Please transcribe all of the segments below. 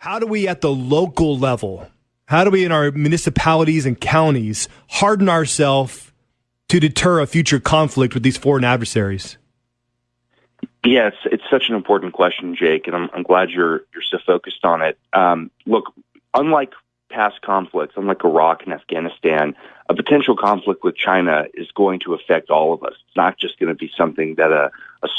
How do we at the local level, how do we in our municipalities and counties harden ourselves to deter a future conflict with these foreign adversaries? Yes, it's such an important question, Jake, and I'm glad you're so focused on it. Look, unlike past conflicts, unlike Iraq and Afghanistan, a potential conflict with China is going to affect all of us. It's not just going to be something that a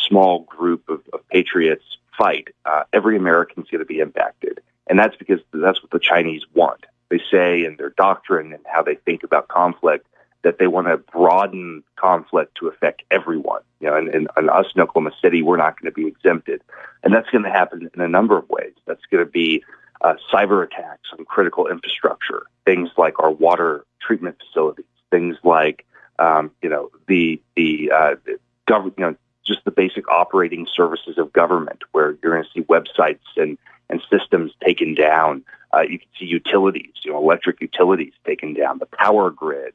small group of patriots fight. Every American's going to be impacted, and that's because that's what the Chinese want. They say in their doctrine and how they think about conflict that they want to broaden conflict to affect everyone. You know, and us in Oklahoma City, we're not going to be exempted. And that's going to happen in a number of ways. That's going to be cyber attacks on critical infrastructure, things like our water treatment facilities, things like, the government, just the basic operating services of government, where you're going to see websites and systems taken down. You can see utilities, electric utilities taken down, the power grid,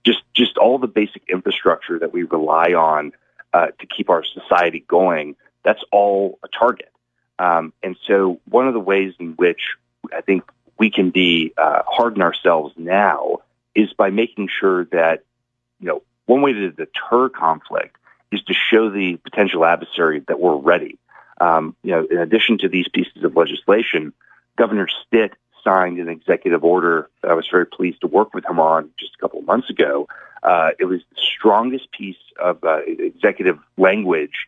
just all the basic infrastructure that we rely on to keep our society going. That's all a target. And so one of the ways in which I think we can harden ourselves now is by making sure that, one way to deter conflict is to show the potential adversary that we're ready. In addition to these pieces of legislation, Governor Stitt signed an executive order that I was very pleased to work with him on just a couple of months ago. It was the strongest piece of executive language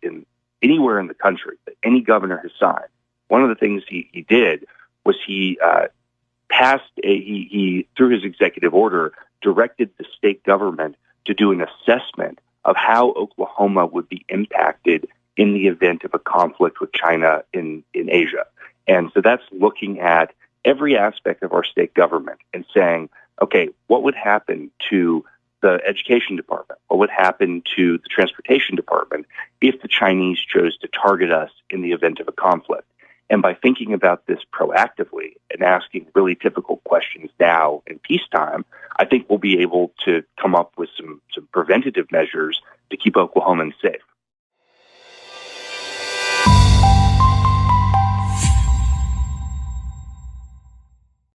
anywhere in the country that any governor has signed. One of the things he did was he through his executive order, directed the state government to do an assessment of how Oklahoma would be impacted in the event of a conflict with China in Asia. And so that's looking at every aspect of our state government and saying, okay, what would happen to the education department? What would happen to the transportation department if the Chinese chose to target us in the event of a conflict? And by thinking about this proactively and asking really difficult questions now in peacetime, I think we'll be able to come up with some preventative measures to keep Oklahomans safe.